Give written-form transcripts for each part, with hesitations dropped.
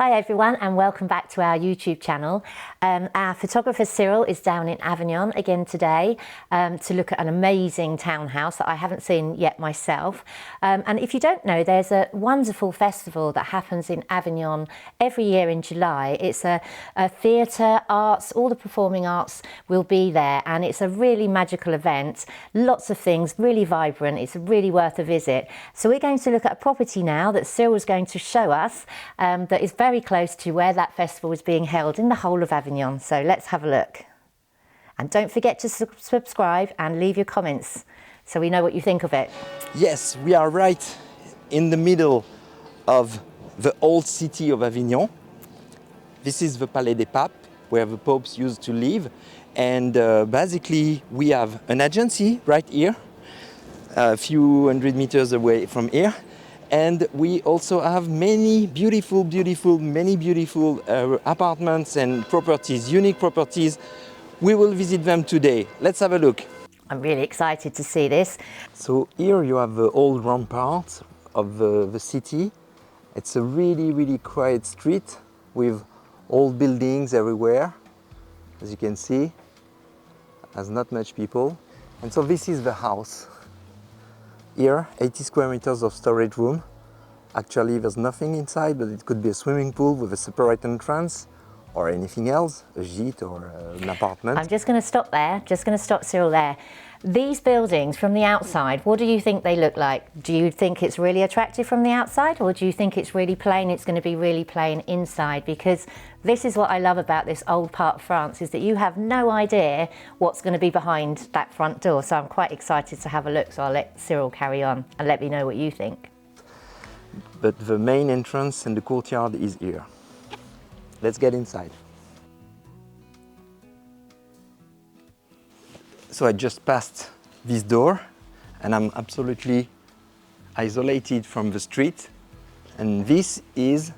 Hi everyone and welcome back to our YouTube channel. Our photographer Cyril is down in Avignon again today to look at an amazing townhouse that I haven't seen yet myself. And if you don't know, there's a wonderful festival that happens in Avignon every year in July. It's a theatre, arts, all the performing arts will be there, and it's a really magical event. Lots of things, really vibrant. It's really worth a visit. So we're going to look at a property now that Cyril is going to show us that is very close to where that festival is being held in the whole of Avignon. So let's have a look. And don't forget to subscribe and leave your comments so we know what you think of it. Yes, we are right in the middle of the old city of Avignon. This is the Palais des Papes, where the popes used to live. And basically we have an agency right here, a few hundred meters away from here. And we also have many beautiful apartments and properties, unique properties. We will visit them today. Let's have a look. I'm really excited to see this. So here you have the old rampart of the city. It's a really quiet street with old buildings everywhere. As you can see, there's not much people. And so this is the house. Here, 80 square meters of storage room. Actually, there's nothing inside, but it could be a swimming pool with a separate entrance or anything else, a gîte or an apartment. I'm just going to stop there, just going to stop Cyril there. These buildings from the outside, what do you think they look like? Do you think it's really attractive from the outside, or do you think it's really plain, it's going to be really plain inside? Because this is what I love about this old part of France, is that you have no idea what's going to be behind that front door. So I'm quite excited to have a look, so I'll let Cyril carry on and let me know what you think. But the main entrance and the courtyard is here. Let's get inside. So I just passed this door and I'm absolutely isolated from the street. And this is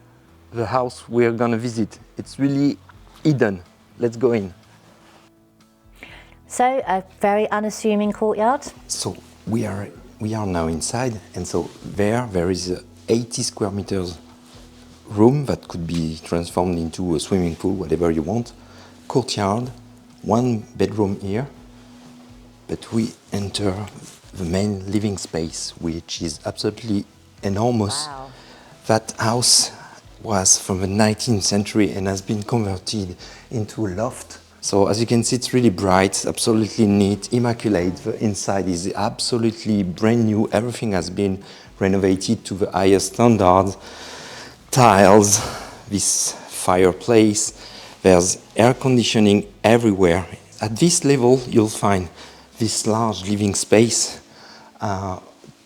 the house we're gonna visit. It's really hidden. Let's go in. So a very unassuming courtyard. So we are now inside, and so there is a 80 square meters room that could be transformed into a swimming pool, whatever you want. Courtyard, one bedroom here. But we enter the main living space, which is absolutely enormous. Wow. That house was from the 19th century and has been converted into a loft. So as you can see, it's really bright, absolutely neat, immaculate. The inside is absolutely brand new. Everything has been renovated to the highest standards. Tiles, this fireplace, there's air conditioning everywhere. At this level, you'll find this large living space,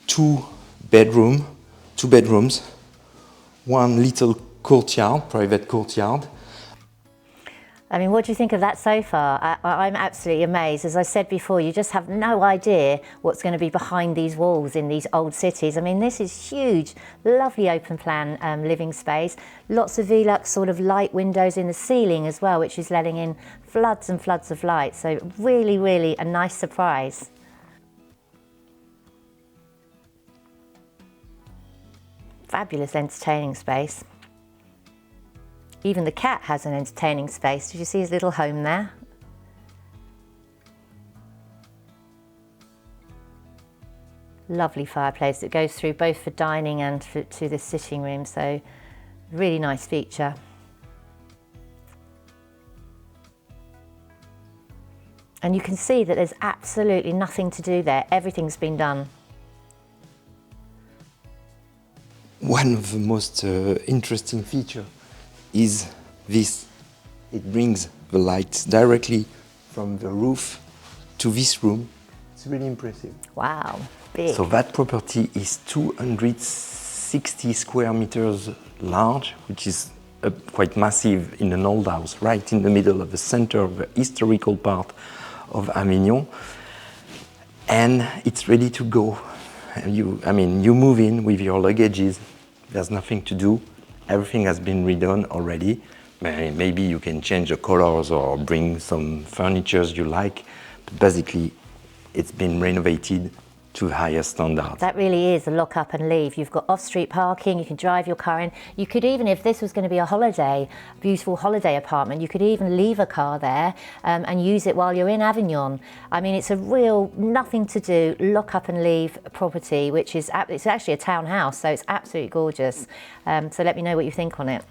two bedrooms, one little courtyard, private courtyard. I mean, what do you think of that so far? I'm absolutely amazed. As I said before, you just have no idea what's going to be behind these walls in these old cities. I mean, this is huge, lovely open plan living space. Lots of Velux sort of light windows in the ceiling as well, which is letting in floods and floods of light. So really a nice surprise. Fabulous entertaining space. Even the cat has an entertaining space. Did you see his little home there? Lovely fireplace that goes through both for dining and to the sitting room, so really nice feature. And you can see that there's absolutely nothing to do there. Everything's been done. One of the most interesting features is this. It brings the light directly from the roof to this room. It's really impressive. Wow, big. So that property is 260 square meters large, which is quite massive in an old house, right in the middle of the center of the historical part of Avignon. And it's ready to go. You move in with your luggages. There's nothing to do. Everything has been redone already. Maybe you can change the colors or bring some furniture you like, but basically it's been renovated to the highest standard. That really is a lock up and leave. You've got off-street parking, you can drive your car in. You could even, if this was going to be a holiday, beautiful holiday apartment, you could even leave a car there and use it while you're in Avignon. I mean, it's a real nothing to do, lock up and leave property, which is, it's actually a townhouse, so it's absolutely gorgeous. So let me know what you think on it.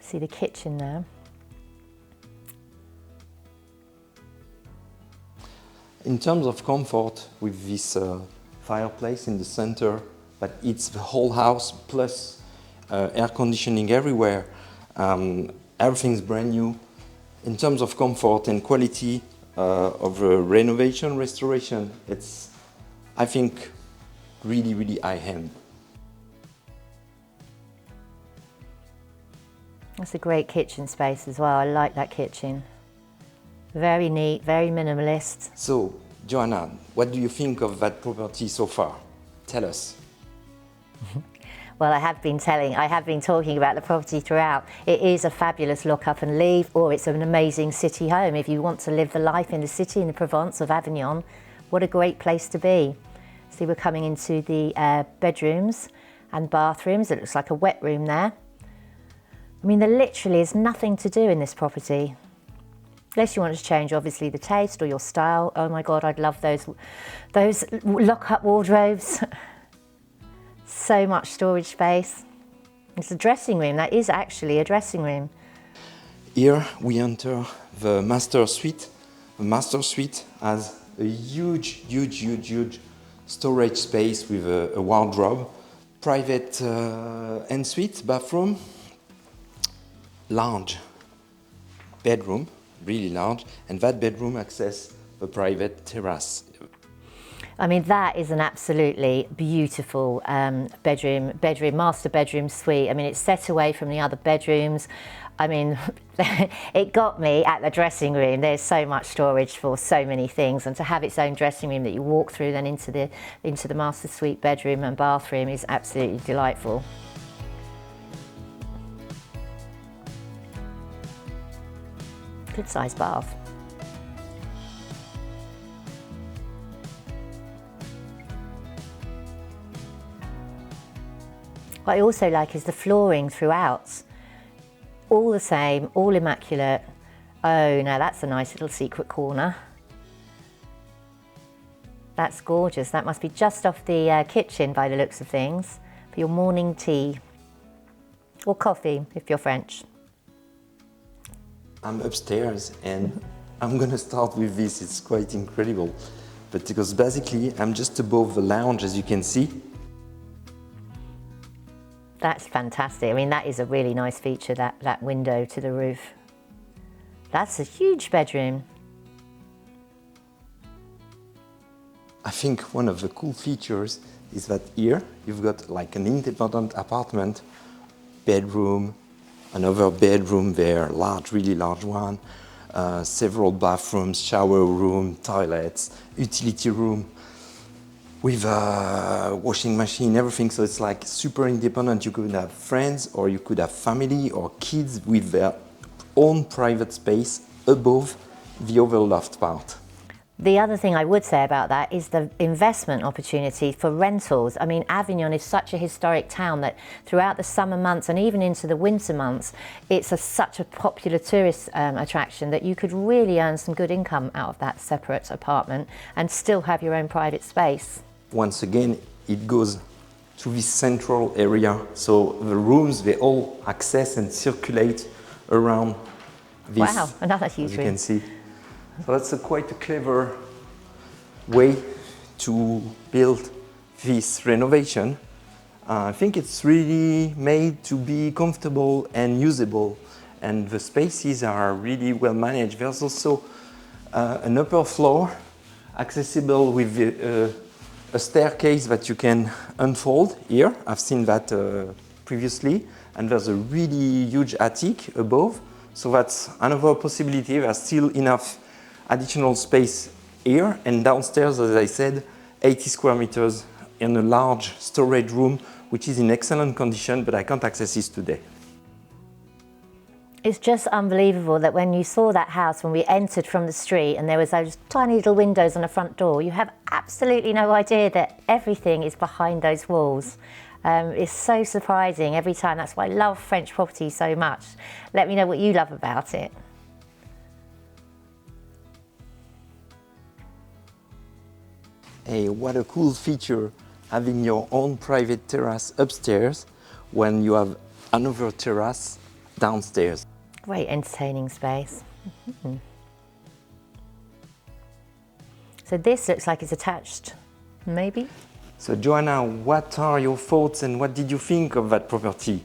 See the kitchen there. In terms of comfort, with this fireplace in the center that heats the whole house, plus air conditioning everywhere, everything's brand new. In terms of comfort and quality of renovation, restoration, it's, I think, really, really high-end. That's a great kitchen space as well. I like that kitchen. Very neat, very minimalist. So, Joanna, what do you think of that property so far? Tell us. Well, I have been talking about the property throughout. It is a fabulous lock up and leave, or it's an amazing city home. If you want to live the life in the city, in the Provence of Avignon, what a great place to be. See, we're coming into the bedrooms and bathrooms. It looks like a wet room there. I mean, there literally is nothing to do in this property. Unless you want to change, obviously, the taste or your style. Oh my God, I'd love those lock-up wardrobes. So much storage space. It's a dressing room. That is actually a dressing room. Here we enter the master suite. The master suite has a huge storage space with a wardrobe, private ensuite, bathroom, large bedroom. Really large, and that bedroom access a private terrace. I mean, that is an absolutely beautiful master bedroom suite. I mean, it's set away from the other bedrooms. I mean, it got me at the dressing room. There's so much storage for so many things, and to have its own dressing room that you walk through then into the master suite bedroom and bathroom is absolutely delightful. Good sized bath. What I also like is the flooring throughout. All the same, all immaculate. Oh, now that's a nice little secret corner. That's gorgeous. That must be just off the kitchen by the looks of things, for your morning tea. Or coffee, if you're French. I'm upstairs and I'm gonna start with this. It's quite incredible, but because basically I'm just above the lounge, as you can see. That's fantastic. I mean, that is a really nice feature, that window to the roof. That's a huge bedroom. I think one of the cool features is that here you've got like an independent apartment, bedroom, another bedroom there, really large one, several bathrooms, shower room, toilets, utility room, with a washing machine, everything. So it's like super independent. You could have friends, or you could have family or kids with their own private space above the overloft part. The other thing I would say about that is the investment opportunity for rentals. I mean, Avignon is such a historic town that throughout the summer months and even into the winter months, it's such a popular tourist attraction that you could really earn some good income out of that separate apartment and still have your own private space. Once again, it goes to this central area. So the rooms, they all access and circulate around this. Wow, another huge as you room. can see. So that's quite a clever way to build this renovation. I think it's really made to be comfortable and usable, and the spaces are really well managed. There's also an upper floor accessible with a staircase that you can unfold here. I've seen that previously, and there's a really huge attic above, so that's another possibility. There's still enough additional space here, and downstairs, as I said, 80 square meters in a large storage room, which is in excellent condition, but I can't access it today. It's just unbelievable that when you saw that house, when we entered from the street and there was those tiny little windows on the front door, you have absolutely no idea that everything is behind those walls. It's so surprising every time. That's why I love French property so much. Let me know what you love about it. Hey, what a cool feature, having your own private terrace upstairs when you have another terrace downstairs. Great entertaining space. So this looks like it's attached, maybe? So Joanna, what are your thoughts and what did you think of that property?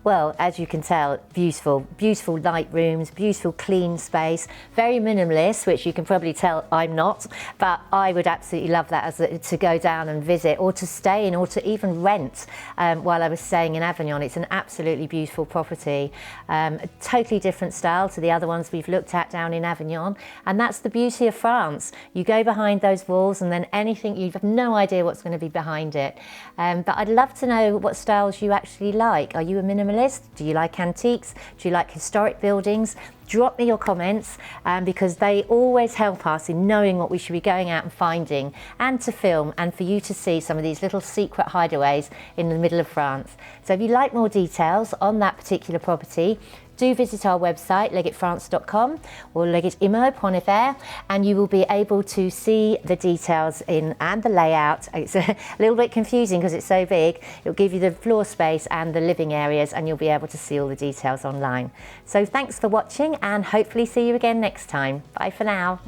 Well, as you can tell, beautiful, beautiful light rooms, beautiful clean space, very minimalist, which you can probably tell I'm not, but I would absolutely love that to go down and visit or to stay in or to even rent while I was staying in Avignon. It's an absolutely beautiful property, a totally different style to the other ones we've looked at down in Avignon, and that's the beauty of France. You go behind those walls and then anything, you have no idea what's going to be behind it. But I'd love to know what styles you actually like. Are you a minimalist? Do you like antiques? Do you like historic buildings? Drop me your comments because they always help us in knowing what we should be going out and finding and to film and for you to see some of these little secret hideaways in the middle of France. So if you'd like more details on that particular property, do visit our website, leggitfrance.com or legitimmeuble.fr, and you will be able to see the details and the layout. It's a little bit confusing because it's so big. It'll give you the floor space and the living areas, and you'll be able to see all the details online. So thanks for watching, and hopefully see you again next time. Bye for now.